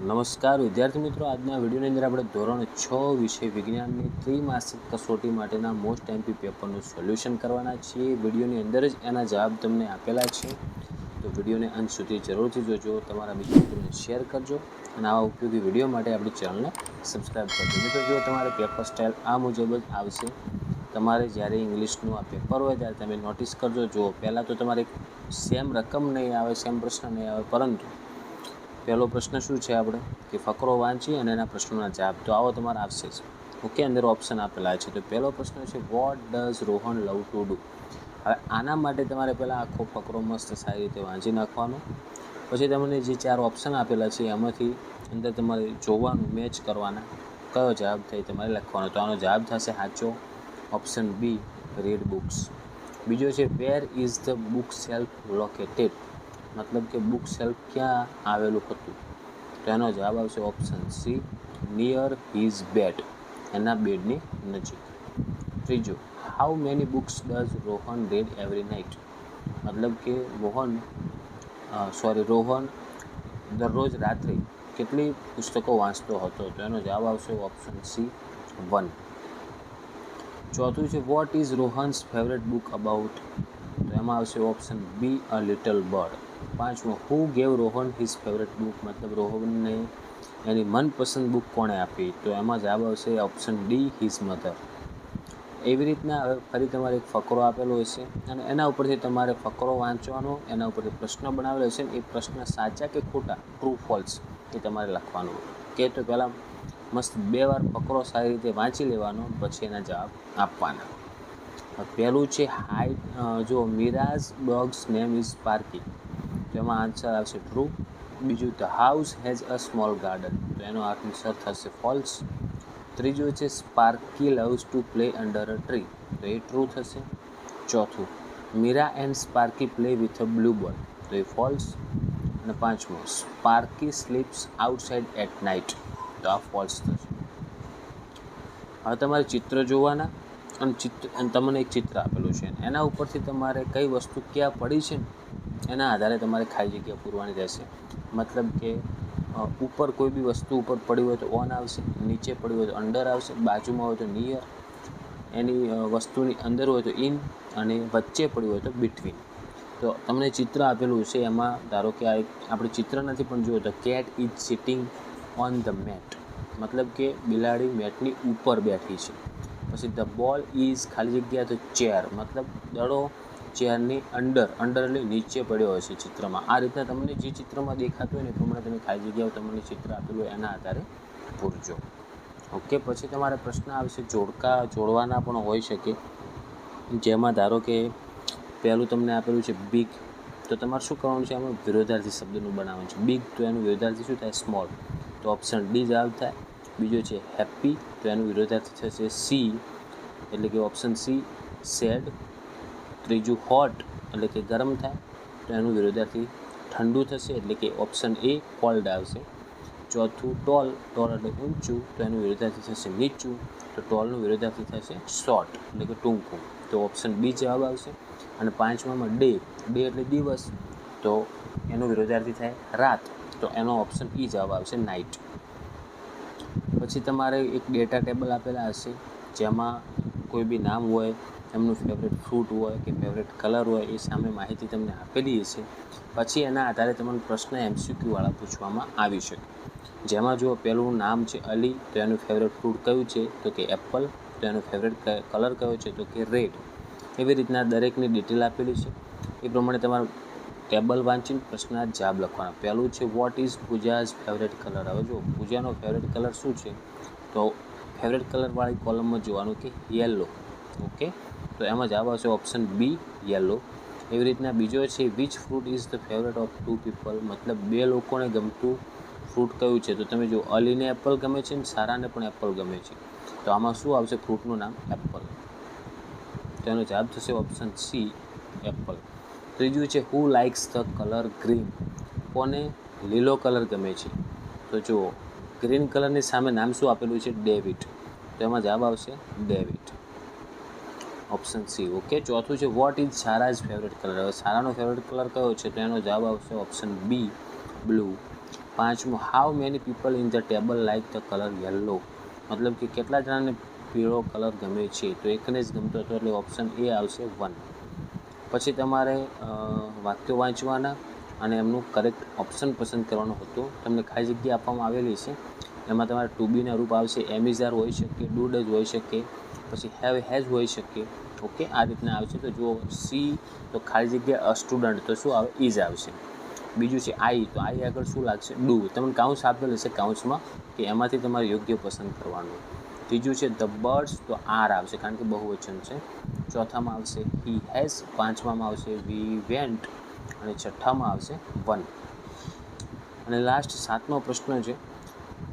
નમસ્કાર વિદ્યાર્થી મિત્રો, આજના વિડીયોની અંદર આપણે ધોરણ 6 વિષય વિજ્ઞાનની ત્રિમાસિક કસોટી માટેના મોસ્ટ એમપી પેપરનું સોલ્યુશન કરવાના છીએ. વિડીયોની અંદર જ એના જવાબ તમને આપેલા છે, તો વિડીયોને અંત સુધી જરૂરથી જોજો, તમારા મિત્રોને શેર કરજો અને આવા ઉપયોગી વિડીયો માટે આપણી ચેનલને સબસ્ક્રાઈબ કરજો. મિત્રો, જો તમારે પેપર સ્ટાઇલ આ મુજબ જ આવશે. તમારે જ્યારે ઇંગ્લિશનું આ પેપર હોય ત્યારે તમે નોટિસ કરજો. જો પહેલાં તો તમારે સેમ રકમ નહીં આવે, સેમ પ્રશ્ન નહીં આવે, પરંતુ પહેલો પ્રશ્ન શું છે આપણે કે ફકરો વાંચી અને એના પ્રશ્નોના જવાબ તો આવો તમારે આવશે જ. ઓકે, અંદર ઓપ્શન આપેલા છે. તો પહેલો પ્રશ્ન છે, what does Rohan love to do. હવે આના માટે તમારે પહેલાં આખો ફકરો મસ્ત સારી રીતે વાંચી નાખવાનો. પછી તમને જે 4 ઓપ્શન આપેલા છે એમાંથી અંદર તમારે જોવાનું, મેચ કરવાના, કયો જવાબ થાય તમારે લખવાનો. તો આનો જવાબ થશે સાચો ઓપ્શન બી, રીડ બુક્સ. બીજો છે, where is the book self located. મતલબ કે બુક સેલ્ફ ક્યાં આવેલું હતું, તો એનો જવાબ આવશે option C, near his bed. એના બેડની નજીક. ત્રીજો, how many books does Rohan read every night. મતલબ કે રોહન દરરોજ રાત્રે કેટલી પુસ્તકો વાંચતો હતો, તો એનો જવાબ આવશે ઓપ્શન સી, 1. ચોથું છે, what is Rohan's favourite book about. તો એમાં આવશે option B, a little bird. 5મો, who gave Rohan his favourite book. મતલબ રોહનને એની મનપસંદ બુક કોણે આપી, તો એમાં જવાબ આવશે ઓપ્શન ડી, હિઝ મધર. એવી રીતના હવે ફરી તમારે એક ફકરો આપેલો હશે અને એના ઉપરથી તમારે ફકરો વાંચવાનો, એના ઉપરથી પ્રશ્ન બનાવેલો હશે ને એ પ્રશ્ન સાચા કે ખોટા, ટ્રુ ફોલ્સ, એ તમારે લખવાનું. કે તો પહેલાં મસ્ત 2 વાર ફકરો સારી રીતે વાંચી લેવાનો, પછી એના જવાબ આપવાના. પહેલું છે, જો Meera's dog's name is Sparky. તો એમાં આન્સર આવશે ટ્રુ. બીજું, the house has a small garden. તો એનો આન્સર થશે ફોલ્સ. ત્રીજું છે, Sparky loves to play under a tree. તો એ ટ્રુ થશે. ચોથું, Meera and Sparky play with a blue ball. તો એ ફોલ્સ. અને 5મો, Sparky sleeps outside at night. તો આ ફોલ્સ થશે. હવે તમારે ચિત્ર જોવાના અને તમને એક ચિત્ર આપેલું છે, એના ઉપરથી તમારે કઈ વસ્તુ ક્યાં પડી છે ને એના આધારે તમારે ખાલી જગ્યા પૂરવાની રહેશે. મતલબ કે ઉપર કોઈ બી વસ્તુ ઉપર પડી હોય તો ઓન આવશે, નીચે પડી હોય તો અંડર આવશે, બાજુમાં હોય તો નિયર, એની વસ્તુની અંદર હોય તો ઇન, અને વચ્ચે પડી હોય તો બિટવીન. તો તમને ચિત્ર આપેલું છે, એમાં ધારો કે આ એક આપણે ચિત્ર નથી પણ જુઓ તો cat is sitting on the mat. મતલબ કે બિલાડી મેટની ઉપર બેઠી છે. પછી ધ બોલ ઇઝ ખાલી જગ્યા તો ચેર. મતલબ દડો ચેરની અંડર એટલે નીચે પડ્યો હોય છે ચિત્રમાં. આ રીતના તમને જે ચિત્રમાં દેખાતું હોય ને એ પ્રમાણે તમે ખાલી જગ્યાઓ તમને ચિત્ર આપેલું હોય એના આધારે પૂરજો. ઓકે, પછી તમારે પ્રશ્ન આવશે, જોડવાના પણ હોઈ શકે. જેમાં ધારો કે પહેલું તમને આપેલું છે બિગ, તો તમારે શું કરવાનું છે, આમાં વિરોધાર્થી શબ્દનું બનાવવાનું છે. બિગ, તો એનું વિરોધાર્થી શું થાય, સ્મોલ. તો ઓપ્શન ડી જવાબ થાય. બીજો છે હેપી, તો એનું વિરોધાર્થી થશે સી, એટલે કે ઓપ્શન સી, સેડ. ત્રીજું હોટ, એટલે કે ગરમ થાય, તો એનું વિરોધાર્થી ઠંડુ થશે, એટલે કે ઓપ્શન એ, કોલ્ડ આવશે. ચોથું ટોલ એટલે ઊંચું, તો એનું વિરોધાર્થી થશે નીચું, તો ટોલનું વિરોધાર્થી થશે શોર્ટ, એટલે કે ટૂંકું, તો ઓપ્શન બી જવાબ આવશે. અને 5મામાં ડે એટલે દિવસ, તો એનું વિરોધાર્થી થાય રાત, તો એનો ઓપ્શન ઈ જવાબ આવશે, નાઇટ. પછી તમારે એક ડેટા ટેબલ આપેલા હશે, જેમાં કોઈ બી નામ હોય, એમનું ફેવરેટ ફ્રૂટ હોય કે ફેવરેટ કલર હોય, એ સામે માહિતી તમને આપેલી હશે. પછી એના આધારે તમને પ્રશ્ન MCQ વાળા પૂછવામાં આવી શકે. જેમાં જો પહેલું નામ છે અલી, તો એનું ફેવરેટ ફ્રૂટ કયું છે, તો કે એપલ. તો એનો ફેવરેટ કલર કયો છે, તો કે રેડ. એવી રીતના દરેકની ડિટેલ આપેલી છે. એ પ્રમાણે તમારે ટેબલ વાંચીને પ્રશ્નના જવાબ લખવાના. પહેલું છે, વોટ ઇઝ પૂજાઝ ફેવરેટ કલર. હવે જો પૂજાનો ફેવરેટ કલર શું છે, તો ફેવરેટ કલરવાળી કોલમમાં જોવાનું કે યેલો. ઓકે, તો એમાં જવાબ આવશે ઓપ્શન બી, યેલો. એવી રીતના બીજો છે, which fruit is the favourite of 2 people. મતલબ 2 લોકોને ગમતું ફ્રૂટ કયું છે, તો તમે જો અલીને એપલ ગમે છે ને સારાને પણ એપલ ગમે છે, તો આમાં શું આવશે, ફ્રૂટનું નામ એપલ. તો એનો જવાબ થશે ઓપ્શન સી, એપલ. ત્રીજું છે, હુ લાઇક્સ ધ કલર ગ્રીન. કોને લીલો કલર ગમે છે, તો જો ગ્રીન કલરની સામે નામ શું આપેલું છે, ડેવિડ. તો એમાં જવાબ આવશે ડેવિડ, ઓપ્શન સી. ઓકે, ચોથું છે, વોટ ઇઝ સારાઝ ફેવરેટ કલર. હવે સારાનો ફેવરેટ કલર કયો છે, તો એનો જવાબ આવશે ઓપ્શન બી, બ્લુ. પાંચમું, how many people in the table like the colour yellow, મતલબ કે કેટલા જણાને પીળો કલર ગમે છે, તો એકને જ ગમતો હતો એટલે ઓપ્શન એ આવશે 1. પછી તમારે વાક્યો વાંચવાના અને એમનું કરેક્ટ ઓપ્શન પસંદ કરવાનું હતું. તમને ખાલી જગ્યા આપવામાં આવેલી છે, એમાં તમારે ટુ બીના રૂપ આવશે, એમ ઇઝ આર હોઈ શકે, ડુ ડઝ હોઈ શકે, પછી હેવ હેઝ હોઈ શકે. ઓકે, આ રીતના આવશે. તો જુઓ સી તો ખાલી જગ્યા અ સ્ટુડન્ટ, તો શું આવે? ઇઝ આવશે. બીજું છે આઈ, તો આઈ આગળ શું લાગશે? ડુ. તમને કાઉન્સ આપેલ હશે કાઉન્સમાં કે એમાંથી તમારે યોગ્ય પસંદ કરવાનું. ત્રીજું છે ધ બર્ડ્સ, તો આર આવશે કારણ કે બહુવચન છે. ચોથામાં આવશે હી હેઝ, પાંચમામાં આવશે વી વેન્ટ અને છઠ્ઠામાં આવશે 1. અને લાસ્ટ 7મો પ્રશ્ન છે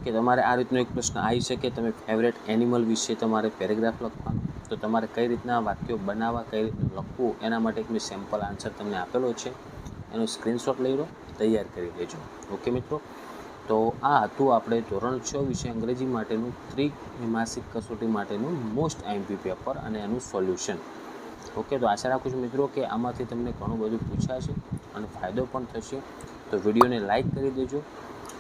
કે તમારે આ રીતનો એક પ્રશ્ન આવી શકે, તમે ફેવરેટ એનિમલ વિશે તમારે પેરેગ્રાફ લખવાનો. તો તમારે કઈ રીતના વાક્યો બનાવવા, કઈ રીતનું લખવું, એના માટે એક મેં સેમ્પલ આન્સર તમને આપેલો છે, એનો સ્ક્રીનશોટ લઈ લો, તૈયાર કરી લેજો. ઓકે મિત્રો, તો આ હતું આપણે ધોરણ 6 વિષય અંગ્રેજી માટેનું ત્રિમાસિક કસોટી માટેનું મોસ્ટ આઈએમપી પેપર અને એનું સોલ્યુશન. ઓકે, તો આશા રાખું છું મિત્રો કે આમાંથી તમને ઘણું બધું પૂછાશે અને ફાયદો પણ થશે. તો વિડીયોને લાઇક કરી દેજો.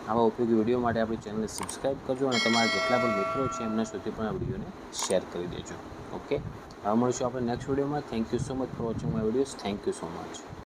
આવા ઉપયોગી વિડીયો માટે આપણી ચેનલને સબસ્ક્રાઈબ કરજો અને તમારા જેટલા પણ મિત્રો છે એમના સુધી પણ આ વિડીયોને શેર કરી દેજો. ઓકે, હવે મળીશું આપણે નેક્સ્ટ વિડીયોમાં. Thank you so much for watching my videos. Thank you so much.